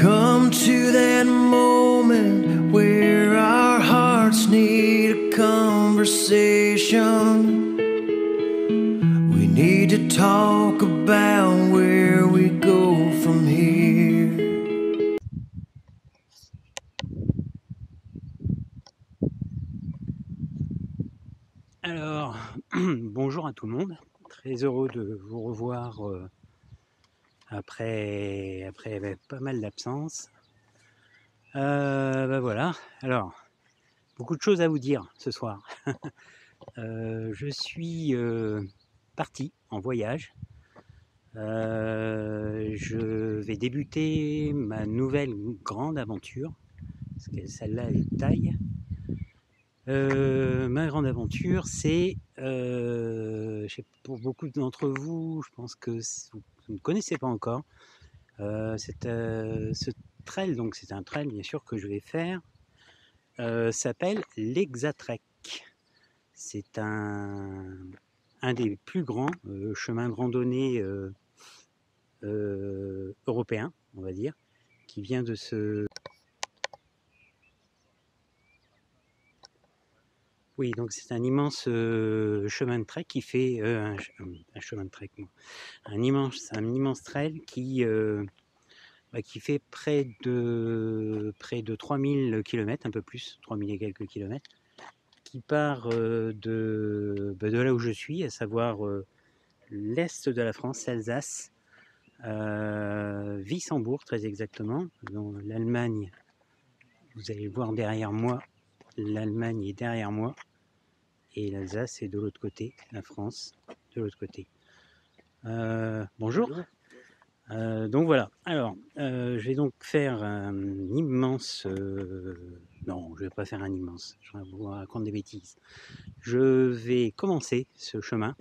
come to that moment where our hearts need a conversation. We need to talk about where we go from here. Alors, bonjour à tout le monde. Très heureux de vous revoir après pas mal d'absence. Voilà. Alors, beaucoup de choses à vous dire ce soir. Je suis parti en voyage. Je vais débuter ma nouvelle grande aventure, parce que celle-là est de taille. Ma grande aventure, c'est, pour beaucoup d'entre vous, je pense que vous ne connaissez pas encore, ce trail, donc c'est un trail bien sûr que je vais faire, s'appelle l'Exatrek. C'est un des plus grands chemins de randonnée européens, on va dire, qui vient de se... Oui, donc c'est un immense chemin de trek qui fait un chemin de trek, un immense trail qui fait près de 3000 km, un peu plus, 3000 et quelques kilomètres, qui part de là où je suis, à savoir l'est de la France, Alsace, Wissembourg très exactement, dans l'Allemagne. Vous allez le voir derrière moi, l'Allemagne est derrière moi. Et l'Alsace est de l'autre côté, la France de l'autre côté. Bonjour. Donc voilà, alors je vais donc faire un immense... non, je ne vais pas faire un immense, je vais vous raconter des bêtises. Je vais commencer ce chemin,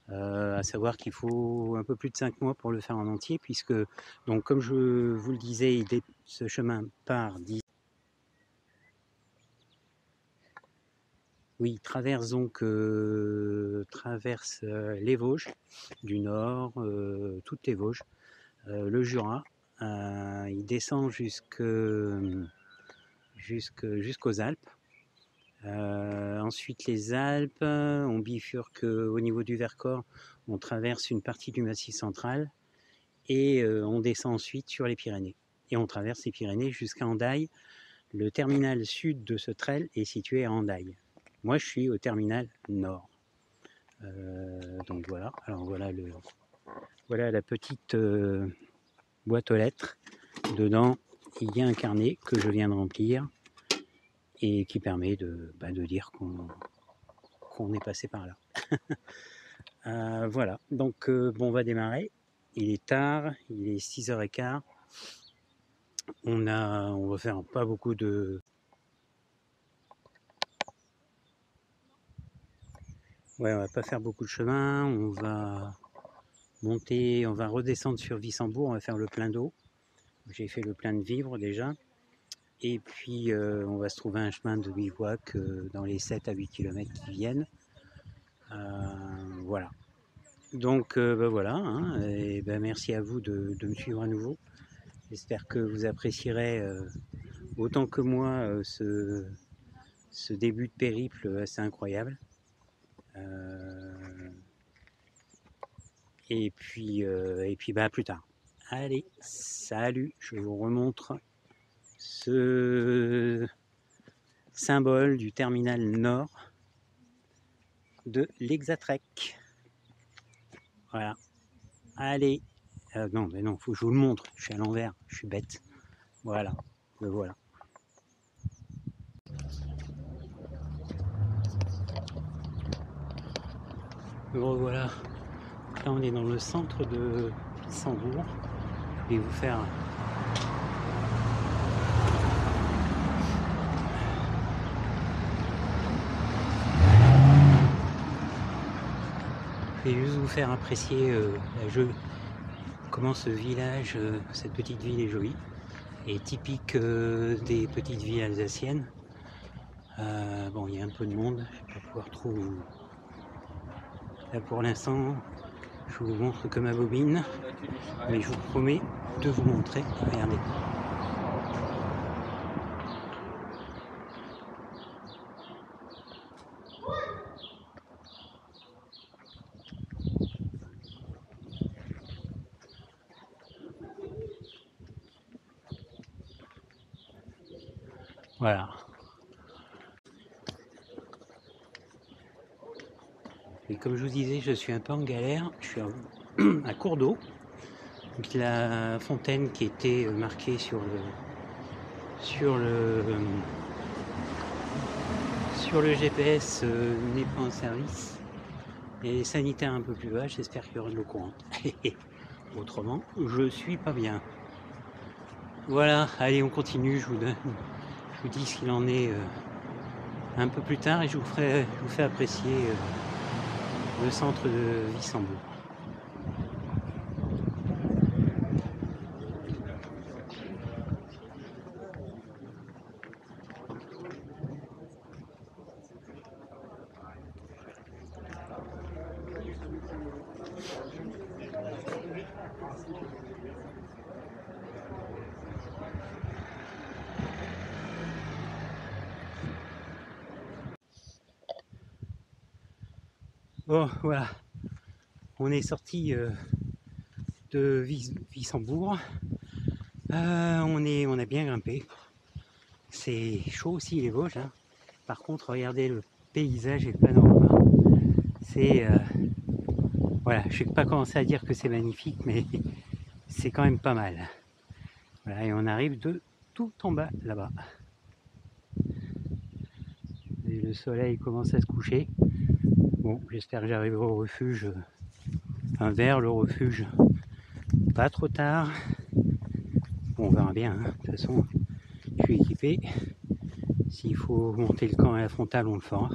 à savoir qu'il faut un peu plus de 5 mois pour le faire en entier, puisque, donc, comme je vous le disais, ce chemin part d'ici. Oui, traverse les Vosges du Nord, toutes les Vosges, le Jura, il descend jusqu'aux Alpes. Ensuite les Alpes, on bifurque au niveau du Vercors, on traverse une partie du Massif central et on descend ensuite sur les Pyrénées. Et on traverse les Pyrénées jusqu'à Hendaye. Le terminal sud de ce trail est situé à Hendaye. Moi, je suis au terminal nord. Donc voilà. Alors voilà la petite boîte aux lettres. Dedans, il y a un carnet que je viens de remplir et qui permet de dire qu'on est passé par là. Voilà. Donc on va démarrer. Il est tard. Il est 6h15. On va faire pas beaucoup de... Ouais, on va pas faire beaucoup de chemin, on va monter, on va redescendre sur Wissembourg, on va faire le plein d'eau. J'ai fait le plein de vivres déjà. Et puis on va se trouver un chemin de bivouac dans les 7 à 8 km qui viennent. Voilà. Donc voilà, hein, et merci à vous de me suivre à nouveau. J'espère que vous apprécierez autant que moi ce début de périple assez incroyable. Et puis à plus tard. Allez, salut, je vous remontre ce symbole du terminal nord de l'Exatrek. Voilà. Allez. Non, mais non, faut que je vous le montre. Je suis à l'envers, je suis bête. Voilà, le voilà. Me revoilà. Là, on est dans le centre de Wissembourg. Je vais vous faire juste vous faire apprécier comment ce village, cette petite ville est jolie, est typique des petites villes alsaciennes. Bon, il y a un peu de monde, je vais pas pouvoir trop vous... Là pour l'instant, je vous montre que ma bobine, mais je vous promets de vous montrer, regardez. Voilà. Et comme je vous disais, je suis un peu en galère. Je suis à cours d'eau. Donc la fontaine qui était marquée sur le GPS n'est pas en service. Et les sanitaires un peu plus bas, j'espère qu'il y aura de l'eau courante. Autrement, je suis pas bien. Voilà, allez, on continue. Je vous dis ce qu'il en est un peu plus tard et je vous fais apprécier le centre de Wissembourg. Bon, voilà, on est sorti de Wissembourg. On a bien grimpé. C'est chaud aussi les Vosges. Hein. Par contre, regardez le paysage et le panorama. C'est voilà, je ne vais pas commencer à dire que c'est magnifique, mais c'est quand même pas mal. Voilà, et on arrive de tout en bas là-bas. Et le soleil commence à se coucher. Bon, j'espère que j'arriverai au refuge, enfin vers le refuge, pas trop tard. Bon, on verra bien, hein. De toute façon, je suis équipé. S'il faut monter le camp à la frontale, on le fera.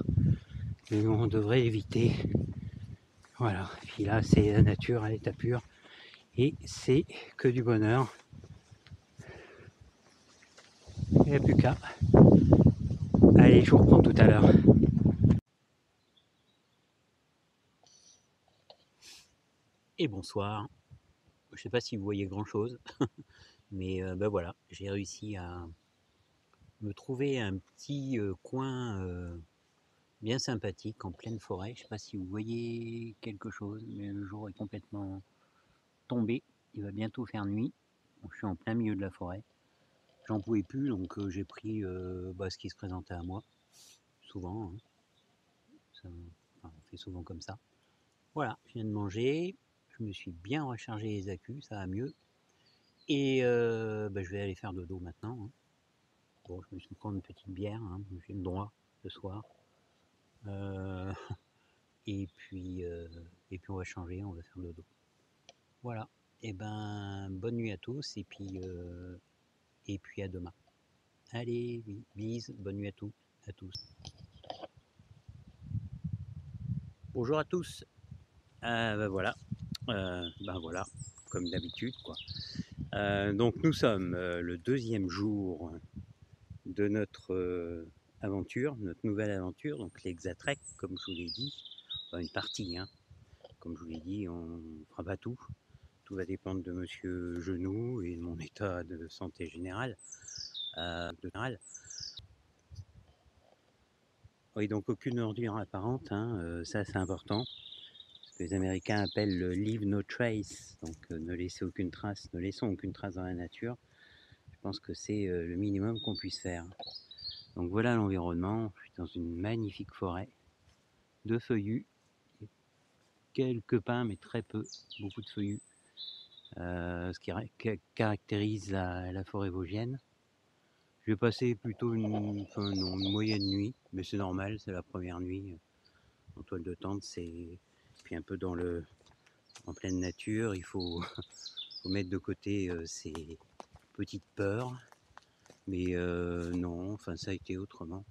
Mais on devrait éviter. Voilà, puis là, c'est la nature à l'état pur. Et c'est que du bonheur. Il n'y a plus qu'à. Allez, je vous reprends tout à l'heure. Et bonsoir. Je ne sais pas si vous voyez grand chose, mais ben voilà, j'ai réussi à me trouver un petit coin bien sympathique en pleine forêt. Je ne sais pas si vous voyez quelque chose, mais le jour est complètement tombé. Il va bientôt faire nuit. Donc, je suis en plein milieu de la forêt. J'en pouvais plus, donc j'ai pris ce qui se présentait à moi. Souvent, hein. On fait souvent comme ça. Voilà, je viens de manger. Je me suis bien rechargé les accus, ça va mieux. Et je vais aller faire dodo maintenant. Hein. Bon, je me suis pris une petite bière, hein, j'ai le droit ce soir. Et puis on va changer, on va faire dodo. Voilà. Et ben bonne nuit à tous et puis à demain. Allez, bise, bonne nuit à tous. Bonjour à tous. Voilà. Voilà, comme d'habitude quoi. Donc nous sommes le deuxième jour de notre aventure, notre nouvelle aventure, donc l'Exatrek, comme je vous l'ai dit, une partie, hein. Comme je vous l'ai dit, on ne fera pas tout. Tout va dépendre de Monsieur Genoux et de mon état de santé générale. Oui, donc aucune ordure apparente, hein, ça c'est important. Ce que les Américains appellent le leave no trace, donc ne laissez aucune trace, ne laissons aucune trace dans la nature. Je pense que c'est le minimum qu'on puisse faire. Donc voilà l'environnement, je suis dans une magnifique forêt de feuillus, quelques pins mais très peu, beaucoup de feuillus, ce qui caractérise la forêt vosgienne. Je vais passer plutôt une moyenne nuit, mais c'est normal, c'est la première nuit en toile de tente, c'est puis un peu en pleine nature, il faut, faut mettre de côté ces petites peurs, mais non, enfin ça a été autrement.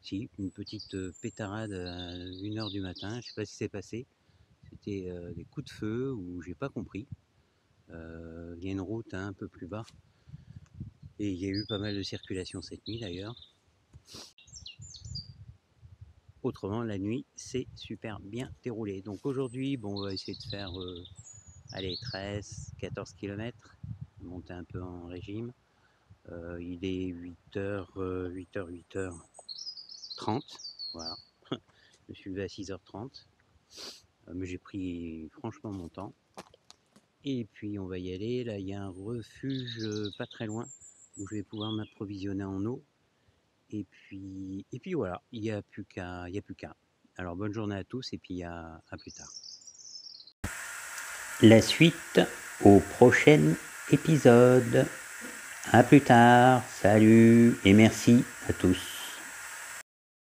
Si, une petite pétarade à 1h du matin, je sais pas ce qui s'est passé, c'était des coups de feu où j'ai pas compris. Il y a une route un peu plus bas et il y a eu pas mal de circulation cette nuit d'ailleurs. Autrement, la nuit, c'est super bien déroulé. Donc aujourd'hui, bon, on va essayer de faire 13, 14 km, monter un peu en régime. Il est 8h30, voilà. Je me suis levé à 6h30, mais j'ai pris franchement mon temps. Et puis on va y aller. Là, il y a un refuge pas très loin où je vais pouvoir m'approvisionner en eau Et puis voilà, il n'y a plus qu'à. Alors bonne journée à tous et puis à plus tard. La suite au prochain épisode. À plus tard, salut et merci à tous.